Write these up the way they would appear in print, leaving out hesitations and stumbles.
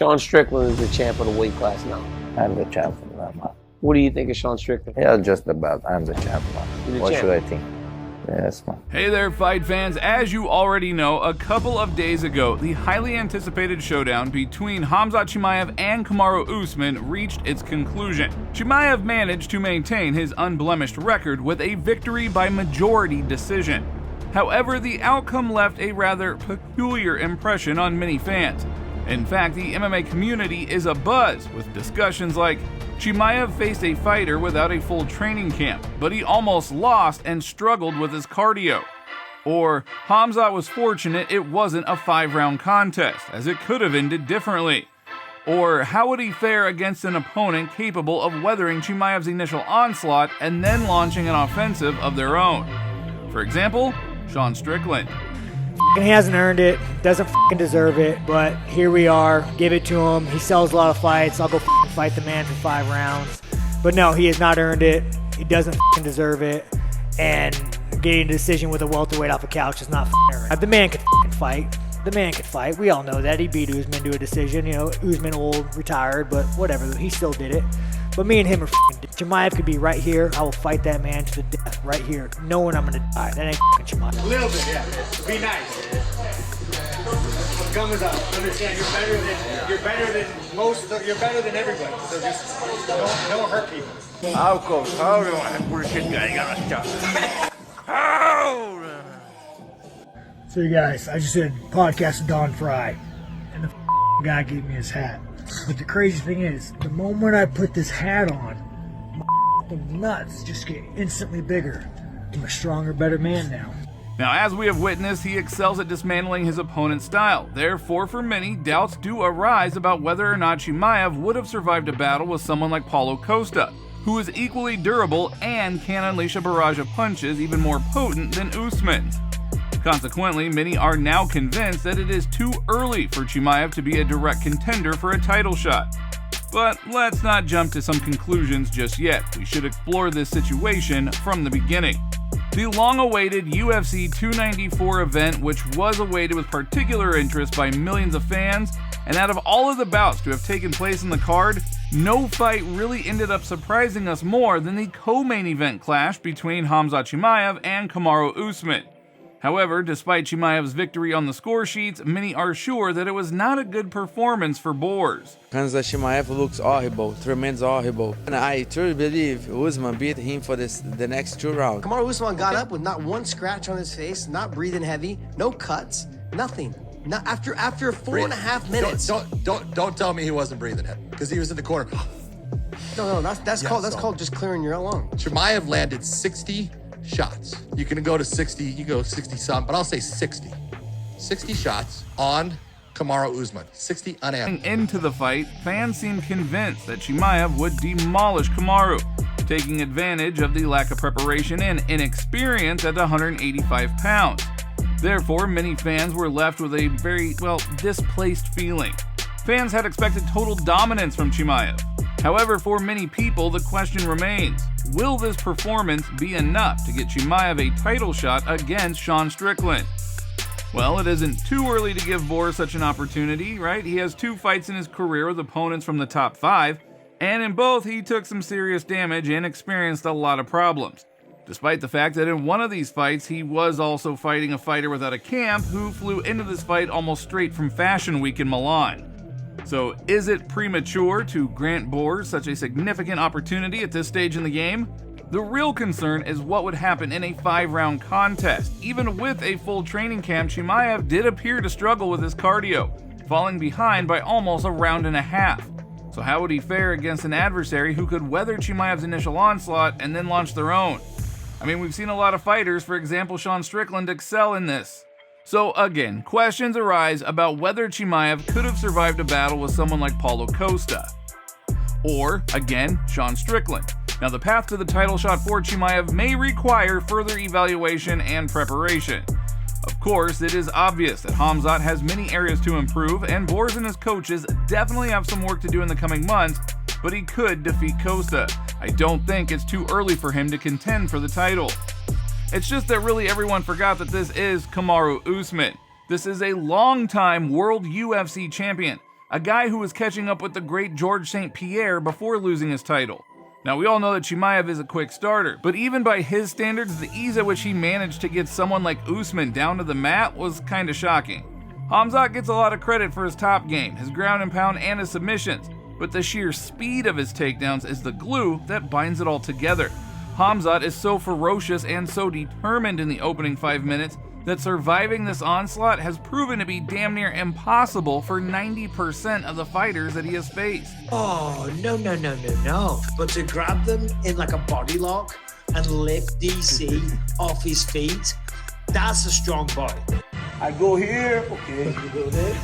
Sean Strickland is the champ of the weight class now. I'm the champ of that man. What do you think of Sean Strickland? Yeah, just about. I'm the champ, man. What should I think? Yes, man. Hey there, fight fans. As you already know, a couple of days ago, the highly anticipated showdown between Khamzat Chimaev and Kamaru Usman reached its conclusion. Chimaev managed to maintain his unblemished record with a victory by majority decision. However, the outcome left a rather peculiar impression on many fans. In fact, the MMA community is abuzz with discussions like, Chimaev faced a fighter without a full training camp, but he almost lost and struggled with his cardio. Or, Khamzat was fortunate it wasn't a 5-round contest, as it could have ended differently. Or, how would he fare against an opponent capable of weathering Chimaev's initial onslaught and then launching an offensive of their own? For example, Sean Strickland. He hasn't earned it, doesn't deserve it, but here we are, give it to him. He sells a lot of fights, I'll go fight the man for 5 rounds. But no, he has not earned it, he doesn't deserve it, and getting a decision with a welterweight off a couch is not earned. The man could fight, we all know that. He beat Usman to a decision, you know, Usman old, retired, but whatever, he still did it. But me and him are Chimaev could be right here. I will fight that man to the death right here, knowing I'm gonna die. That ain't Chimaev. A little bit, yeah. Be nice. Gum is up. Understand? You're better than everybody. So just don't hurt people. How close? How do I bullshit guy gotta stop? So you guys, I just did a podcast with Don Fry, and the guy gave me his hat. But the crazy thing is, the moment I put this hat on, my nuts just get instantly bigger. I'm a stronger, better man now. Now, as we have witnessed, he excels at dismantling his opponent's style. Therefore, for many, doubts do arise about whether or not Chimaev would have survived a battle with someone like Paulo Costa, who is equally durable and can unleash a barrage of punches even more potent than Usman's. Consequently, many are now convinced that it is too early for Chimaev to be a direct contender for a title shot. But let's not jump to some conclusions just yet. We should explore this situation from the beginning. The long-awaited UFC 294 event, which was awaited with particular interest by millions of fans, and out of all of the bouts to have taken place in the card, no fight really ended up surprising us more than the co-main event clash between Khamzat Chimaev and Kamaru Usman. However, despite Chimaev's victory on the score sheets, many are sure that it was not a good performance for Boers. Khamzat Chimaev looks horrible, tremendous horrible. And I truly believe Usman beat him for the next 2 rounds. Kamaru Usman got up with not one scratch on his face, not breathing heavy, no cuts, nothing. Not after 4.5 minutes. Don't tell me he wasn't breathing heavy, because he was in the corner. No, that's called just clearing your lungs. Chimaev landed 60 shots. You can go to 60, you go 60 some, but I'll say 60. 60 shots on Kamaru Usman. 60 unanswered. Into the fight, fans seemed convinced that Chimaev would demolish Kamaru, taking advantage of the lack of preparation and inexperience at 185 pounds. Therefore, many fans were left with a very, displaced feeling. Fans had expected total dominance from Chimaev. However, for many people, the question remains, will this performance be enough to get Chimaev a title shot against Sean Strickland? Well, it isn't too early to give Boer such an opportunity, right? He has 2 fights in his career with opponents from the top 5, and in both he took some serious damage and experienced a lot of problems. Despite the fact that in one of these fights, he was also fighting a fighter without a camp who flew into this fight almost straight from Fashion Week in Milan. So is it premature to grant Boer such a significant opportunity at this stage in the game? The real concern is what would happen in a 5-round contest. Even with a full training camp, Chimaev did appear to struggle with his cardio, falling behind by almost a round and a half. So how would he fare against an adversary who could weather Chimaev's initial onslaught and then launch their own? I mean, we've seen a lot of fighters, for example Sean Strickland, excel in this. So again, questions arise about whether Chimaev could have survived a battle with someone like Paulo Costa. Or, again, Sean Strickland. Now the path to the title shot for Chimaev may require further evaluation and preparation. Of course, it is obvious that Khamzat has many areas to improve, and Boers and his coaches definitely have some work to do in the coming months, but he could defeat Costa. I don't think it's too early for him to contend for the title. It's just that really everyone forgot that this is Kamaru Usman. This is a long-time world UFC champion a guy who was catching up with the great Georges St. Pierre before losing his title. Now, we all know that Chimaev is a quick starter, but even by his standards, the ease at which he managed to get someone like Usman down to the mat was kinda shocking. Khamzat gets a lot of credit for his top game, his ground and pound, and his submissions, but the sheer speed of his takedowns is the glue that binds it all together. Khamzat is so ferocious and so determined in the opening 5 minutes that surviving this onslaught has proven to be damn near impossible for 90% of the fighters that he has faced. Oh, no. But to grab them in like a body lock and lift DC off his feet, that's a strong body. I go here, okay. You go there.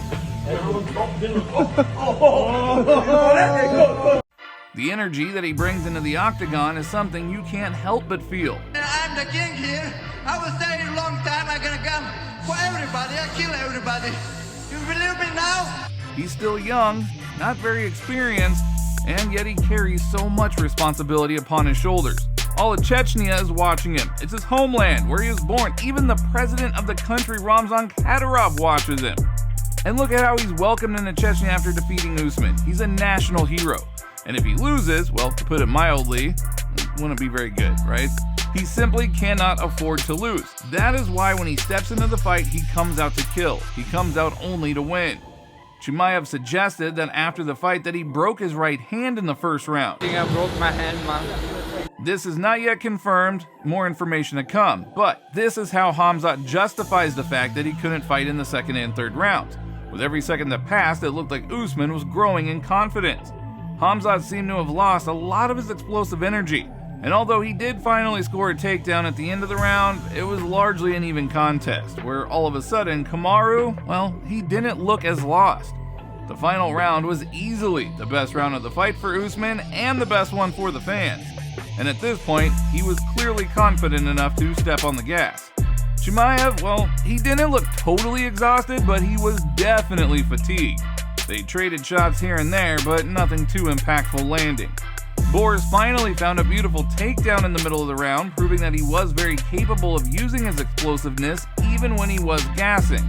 The energy that he brings into the octagon is something you can't help but feel. I'm the king here. I will stay a long time. I'm gonna come for everybody. I kill everybody. You believe me now? He's still young, not very experienced, and yet he carries so much responsibility upon his shoulders. All of Chechnya is watching him. It's his homeland, where he was born. Even the president of the country, Ramzan Kadyrov, watches him. And look at how he's welcomed into Chechnya after defeating Usman. He's a national hero. And if he loses, well, to put it mildly, it wouldn't be very good, right? He simply cannot afford to lose. That is why when he steps into the fight, he comes out to kill. He comes out only to win. Chimaev suggested that after the fight that he broke his right hand in the first round. I think I broke my hand, man. This is not yet confirmed, more information to come, but this is how Khamzat justifies the fact that he couldn't fight in the second and third rounds. With every second that passed, it looked like Usman was growing in confidence. Khamzat seemed to have lost a lot of his explosive energy, and although he did finally score a takedown at the end of the round, it was largely an even contest, where all of a sudden Kamaru, well, he didn't look as lost. The final round was easily the best round of the fight for Usman and the best one for the fans. And at this point, he was clearly confident enough to step on the gas. Chimaev, well, he didn't look totally exhausted, but he was definitely fatigued. They traded shots here and there, but nothing too impactful landing. Boris finally found a beautiful takedown in the middle of the round, proving that he was very capable of using his explosiveness even when he was gassing.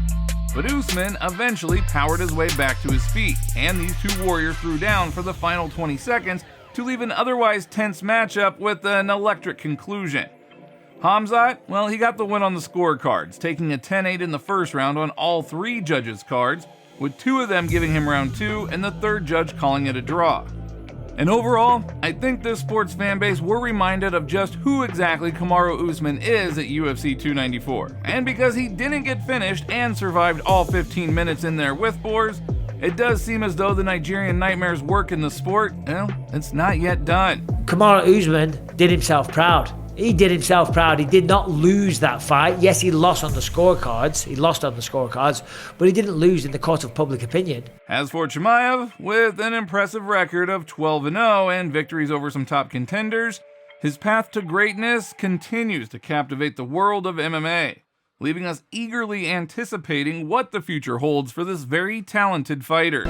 But Usman eventually powered his way back to his feet, and these two warriors threw down for the final 20 seconds to leave an otherwise tense matchup with an electric conclusion. Khamzat, well, he got the win on the scorecards, taking a 10-8 in the first round on all three judges' cards, with two of them giving him round two and the third judge calling it a draw. And overall, I think this sports fan base were reminded of just who exactly Kamaru Usman is at UFC 294. And because he didn't get finished and survived all 15 minutes in there with Boers, it does seem as though the Nigerian Nightmare's work in the sport, well, it's not yet done. Kamaru Usman did himself proud. He did himself proud. He did not lose that fight. Yes, he lost on the scorecards. But he didn't lose in the court of public opinion. As for Chimaev, with an impressive record of 12-0 and victories over some top contenders, his path to greatness continues to captivate the world of MMA, leaving us eagerly anticipating what the future holds for this very talented fighter.